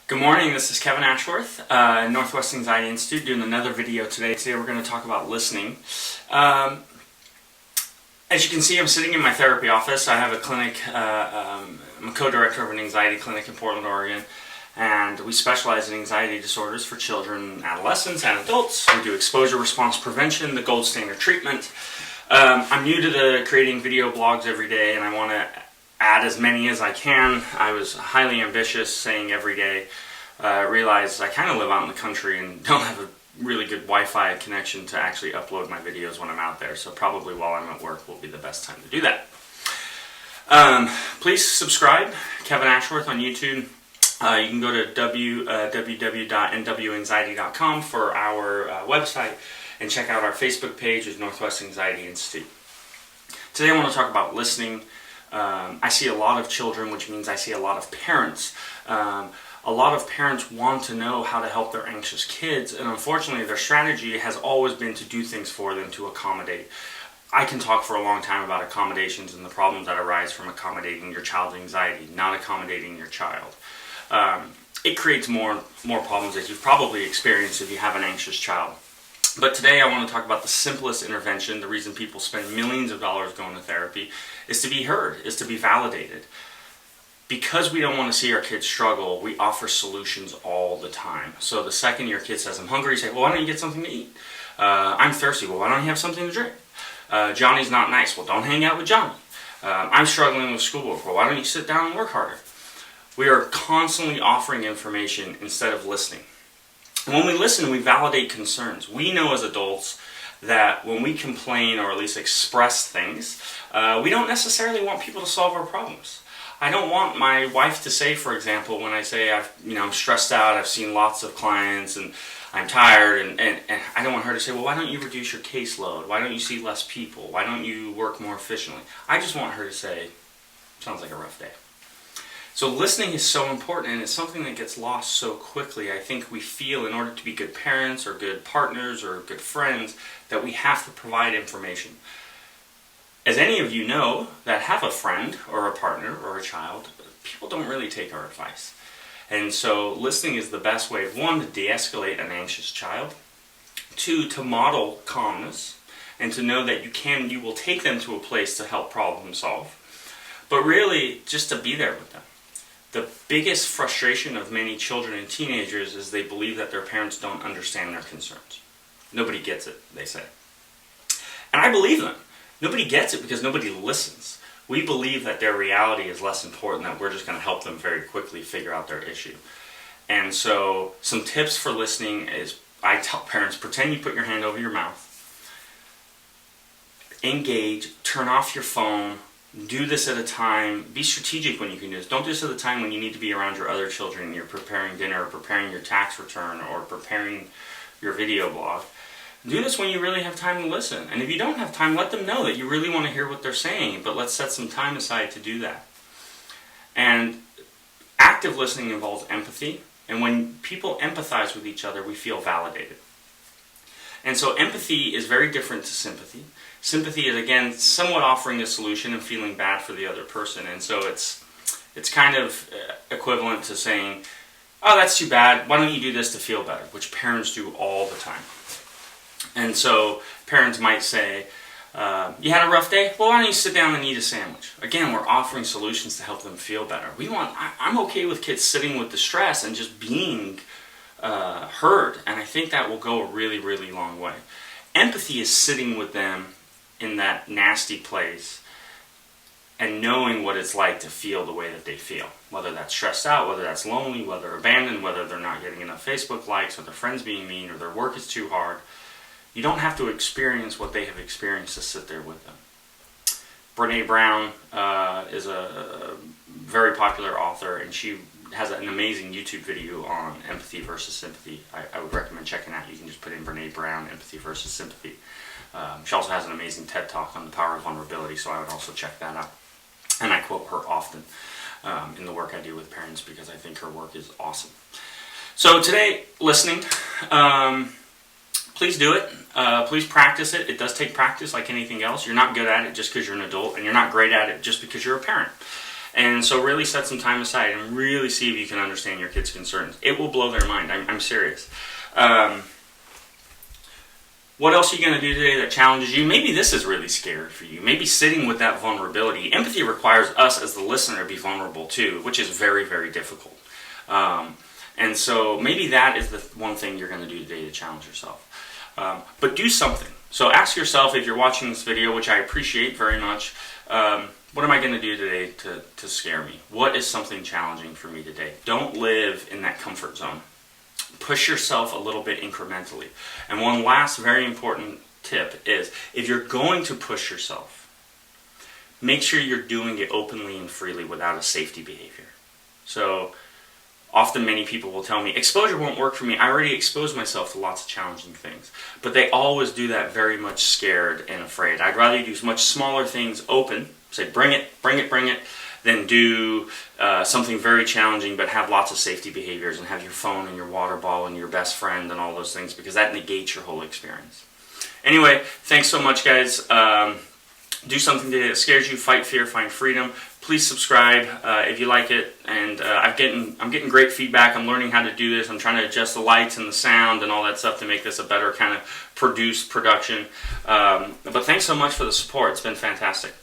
Good morning, this is Kevin Ashworth, Northwest Anxiety Institute, doing another video today. Today we're going to talk about listening. As you can see, I'm sitting in my therapy office. I have a clinic, I'm a co-director of an anxiety clinic in Portland, Oregon, and we specialize in anxiety disorders for children, adolescents, and adults. We do exposure response prevention, the gold standard treatment. I'm new to the creating video blogs every day, and I want to add as many as I can. I was highly ambitious, saying every day. Realized I kind of live out in the country and don't have a really good Wi-Fi connection to actually upload my videos when I'm out there, so probably while I'm at work will be the best time to do that. Please subscribe, Kevin Ashworth on YouTube. You can go to www.nwanxiety.com for our website and check out our Facebook page as Northwest Anxiety Institute. Today I want to talk about listening. I see a lot of children, which means I see a lot of parents. A lot of parents want to know how to help their anxious kids, and unfortunately their strategy has always been to do things for them to accommodate. I can talk for a long time about accommodations and the problems that arise from accommodating your child's anxiety, not accommodating your child. It creates more problems, as you've probably experienced if you have an anxious child. But today I want to talk about the simplest intervention. The reason people spend millions of dollars going to therapy is to be heard, is to be validated. Because we don't want to see our kids struggle, we offer solutions all the time. So the second your kid says, I'm hungry, you say, well, why don't you get something to eat? I'm thirsty, well, why don't you have something to drink? Johnny's not nice, well, don't hang out with Johnny. I'm struggling with schoolwork, well, why don't you sit down and work harder? We are constantly offering information instead of listening. And when we listen, we validate concerns. We know as adults that when we complain or at least express things, we don't necessarily want people to solve our problems. I don't want my wife to say, for example, when I say I'm stressed out, I've seen lots of clients and I'm tired, and I don't want her to say, well, why don't you reduce your caseload? Why don't you see less people? Why don't you work more efficiently? I just want her to say, sounds like a rough day. So listening is so important, and it's something that gets lost so quickly. I think we feel in order to be good parents or good partners or good friends that we have to provide information. As any of you know that have a friend or a partner or a child, people don't really take our advice. And so listening is the best way, one, to de-escalate an anxious child, two, to model calmness, and to know that you will take them to a place to help problem solve, but really just to be there with them. The biggest frustration of many children and teenagers is they believe that their parents don't understand their concerns. Nobody gets it, they say. And I believe them. Nobody gets it because nobody listens. We believe that their reality is less important, that we're just going to help them very quickly figure out their issue. And so some tips for listening is, I tell parents, pretend you put your hand over your mouth. Engage, turn off your phone, do this at a time, be strategic when you can do this. Don't do this at a time when you need to be around your other children, you're preparing dinner, or preparing your tax return, or preparing your video blog. Do this when you really have time to listen. And if you don't have time, let them know that you really want to hear what they're saying, but let's set some time aside to do that. And active listening involves empathy, and when people empathize with each other, we feel validated. And so empathy is very different to sympathy. Sympathy is, again, somewhat offering a solution and feeling bad for the other person, and so it's kind of equivalent to saying, oh, that's too bad, why don't you do this to feel better, which parents do all the time. And so parents might say, you had a rough day? Well, why don't you sit down and eat a sandwich? Again, we're offering solutions to help them feel better. I'm okay with kids sitting with the stress and just being heard, and I think that will go a really, really long way. Empathy is sitting with them in that nasty place and knowing what it's like to feel the way that they feel, whether that's stressed out, whether that's lonely, whether abandoned, whether they're not getting enough Facebook likes, or their friends being mean, or their work is too hard. You don't have to experience what they have experienced to sit there with them. Brene Brown is a very popular author, and she has an amazing YouTube video on empathy versus sympathy. I would recommend checking out. You can just put in Brene Brown, empathy versus sympathy. She also has an amazing TED Talk on the power of vulnerability, so I would also check that out. And I quote her often in the work I do with parents because I think her work is awesome. So today, listening. Please do it. Please practice it. It does take practice like anything else. You're not good at it just because you're an adult, and you're not great at it just because you're a parent. And so really set some time aside and really see if you can understand your kids' concerns. It will blow their mind. I'm serious. What else are you going to do today that challenges you? Maybe this is really scary for you. Maybe sitting with that vulnerability. Empathy requires us as the listener to be vulnerable too, which is very, very difficult. And so maybe that is the one thing you're going to do today to challenge yourself. But do something. So ask yourself, if you're watching this video, which I appreciate very much, what am I going to do today to scare me? What is something challenging for me today? Don't live in that comfort zone. Push yourself a little bit incrementally. And one last very important tip is, if you're going to push yourself, make sure you're doing it openly and freely without a safety behavior. So often many people will tell me, exposure won't work for me. I already exposed myself to lots of challenging things. But they always do that very much scared and afraid. I'd rather you do much smaller things open, say bring it, bring it, bring it, than do something very challenging but have lots of safety behaviors and have your phone and your water bottle and your best friend and all those things, because that negates your whole experience. Anyway, thanks so much, guys. Do something today that scares you. Fight fear, find freedom. Please subscribe if you like it. And I'm getting great feedback. I'm learning how to do this. I'm trying to adjust the lights and the sound and all that stuff to make this a better kind of produced production. But thanks so much for the support. It's been fantastic.